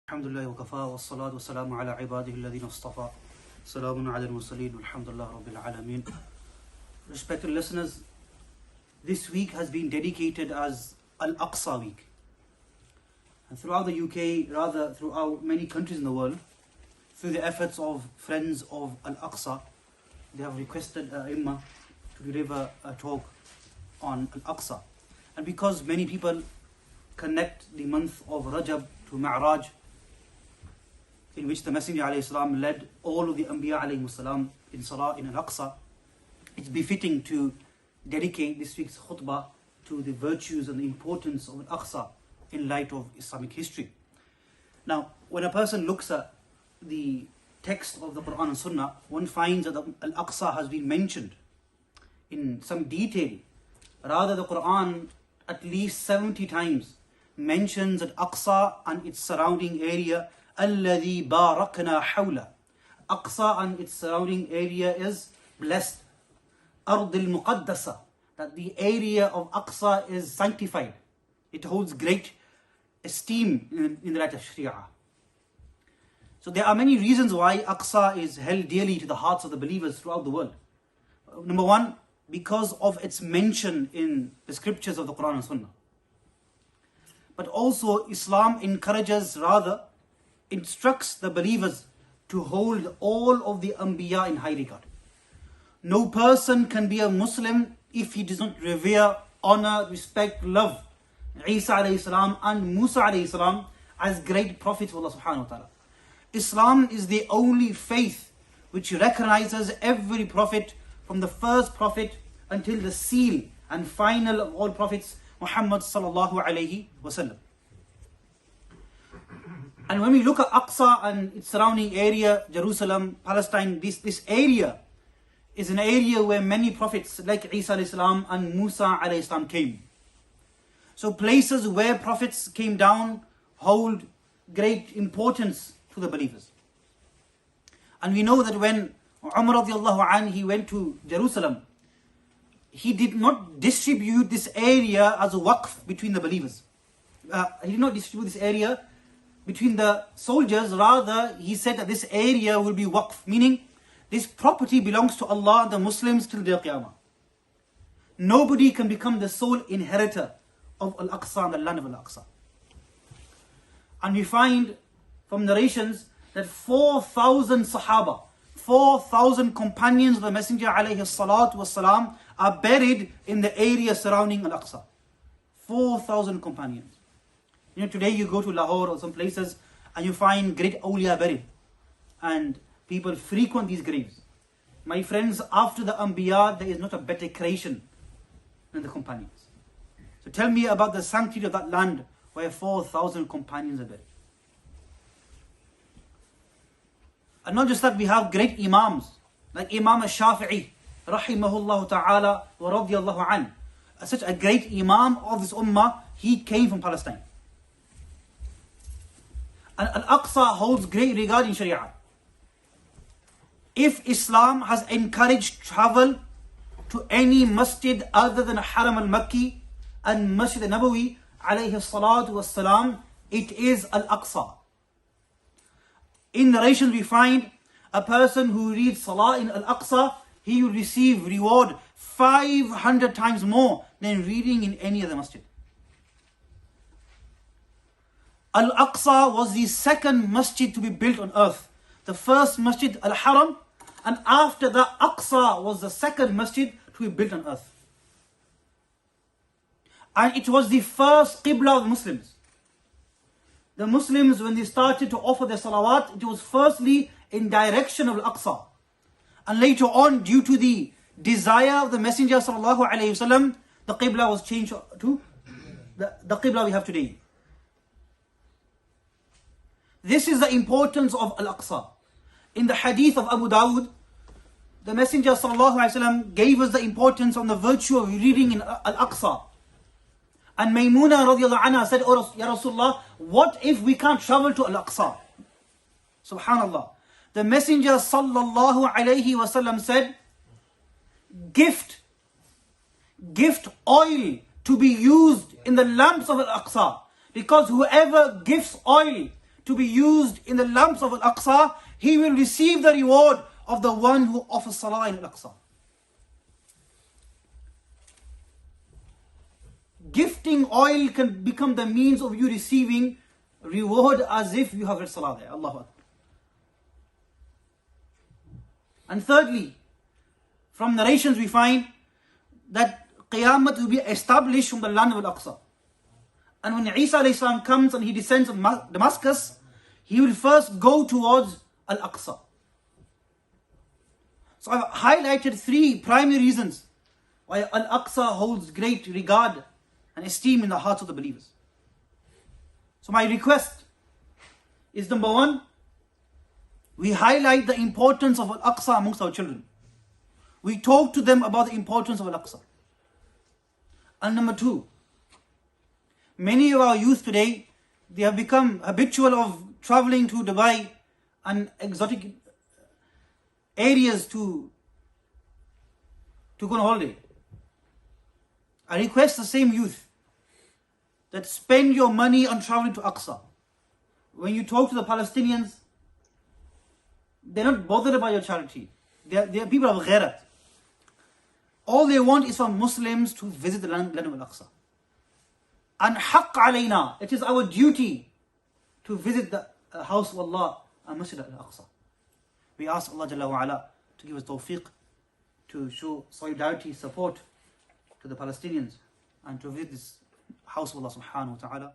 Alhamdulillah wa kafa wa salatu wa salamu ala ibadihi alladhina istafa. Salamun ala al-mursaleen walhamdulillah rabbil alameen. Respected listeners, this week has been dedicated as Al-Aqsa week. And throughout the UK, rather throughout many countries in the world, through the efforts of friends of Al-Aqsa, they have requested Imma to deliver a talk on Al-Aqsa. And because many people connect the month of Rajab to Ma'raj, in which the Messenger ﷺ led all of the Anbiya ﷺ in Salah in Al-Aqsa, it's befitting to dedicate this week's khutbah to the virtues and the importance of Al-Aqsa in light of Islamic history. Now, when a person looks at the text of the Quran and Sunnah, one finds that Al-Aqsa has been mentioned in some detail. Rather, the Quran at least 70 times mentions Al-Aqsa and its surrounding area. الَّذِي بَارَكْنَا حَوْلَهُ. Aqsa and its surrounding area is blessed. أَرْضِ الْمُقَدَّسَةِ. That the area of Aqsa is sanctified. It holds great esteem in the light of Sharia. So there are many reasons why Aqsa is held dearly to the hearts of the believers throughout the world. Number one, because of its mention in the scriptures of the Quran and Sunnah. But also Islam instructs the believers to hold all of the Anbiya in high regard. No person can be a Muslim if he does not revere, honor, respect, love Isa alayhi salam and Musa alayhi salam as great prophets of Allah subhanahu wa ta'ala. Islam is the only faith which recognizes every prophet from the first prophet until the seal and final of all prophets, Muhammad sallallahu alayhi wasallam. And when we look at Aqsa and its surrounding area, Jerusalem, Palestine, this area is an area where many prophets like Isa alayhi salam and Musa alayhi salam came. So places where prophets came down hold great importance to the believers. And we know that when Umar radiallahu anhu, he went to Jerusalem, he did not distribute this area as a waqf between the believers. He did not distribute this area between the soldiers. Rather, he said that this area will be waqf, meaning this property belongs to Allah and the Muslims till the Qiyamah. Nobody can become the sole inheritor of Al-Aqsa and the land of Al-Aqsa. And we find from narrations that 4,000 Sahaba, 4,000 companions of the Messenger alayhi salatu wasalam are buried in the area surrounding Al-Aqsa. 4,000 companions. You know, today you go to Lahore or some places and you find great awliya buried. And people frequent these graves. My friends, after the Anbiya, there is not a better creation than the companions. So tell me about the sanctity of that land where 4,000 companions are buried. And not just that, we have great imams like Imam al-Shafi'i, rahimahullah ta'ala wa radiyallahu anhu. Such a great imam of this ummah, he came from Palestine. And Al-Aqsa holds great regard in Sharia. If Islam has encouraged travel to any masjid other than Haram al-Makki and Masjid Nabawi alayhi salatu wassalam, it is Al-Aqsa. In narrations we find a person who reads Salah in Al-Aqsa, he will receive reward 500 times more than reading in any other masjid. Al-Aqsa was the second masjid to be built on earth. The first masjid, Al-Haram, and after that, Aqsa was the second masjid to be built on earth. And it was the first Qibla of the Muslims. The Muslims, when they started to offer their salawat, it was firstly in direction of Al-Aqsa. And later on, due to the desire of the Messenger sallallahu alayhi wasallam, the Qibla was changed to the Qibla we have today. This is the importance of Al-Aqsa. In the hadith of Abu Dawud, the Messenger sallallahu alayhi wasallam gave us the importance on the virtue of reading in Al-Aqsa. And Maymuna radiallahu anha said, "Oh Ya Rasulullah, what if we can't travel to Al-Aqsa?" Subhanallah. The Messenger sallallahu alayhi wasallam said, gift oil to be used in the lamps of Al-Aqsa. Because whoever gives oil to be used in the lamps of Al-Aqsa, he will receive the reward of the one who offers salah in Al-Aqsa. Gifting oil can become the means of you receiving reward as if you have read salah there. Allahu Akbar. And thirdly, from narrations we find that Qiyamah will be established from the land of Al-Aqsa. And when Isa alayhi salam comes and he descends on Damascus, he will first go towards Al-Aqsa. So I've highlighted 3 primary reasons why Al-Aqsa holds great regard and esteem in the hearts of the believers. So my request is, number 1, we highlight the importance of Al-Aqsa amongst our children. We talk to them about the importance of Al-Aqsa. And number 2, many of our youth today, they have become habitual of traveling to Dubai and exotic areas to go on holiday. I request the same youth that spend your money on traveling to Aqsa. When you talk to the Palestinians, they're not bothered about your charity. They are people of ghairat. All they want is for Muslims to visit the land of Al-Aqsa. And haqq alayna, it is our duty to visit the house of Allah and Masjid Aqsa. We ask Allah Jalla wa Ala to give us tawfiq, to show solidarity, support to the Palestinians, and to visit this house of Allah subhanahu wa ta'ala.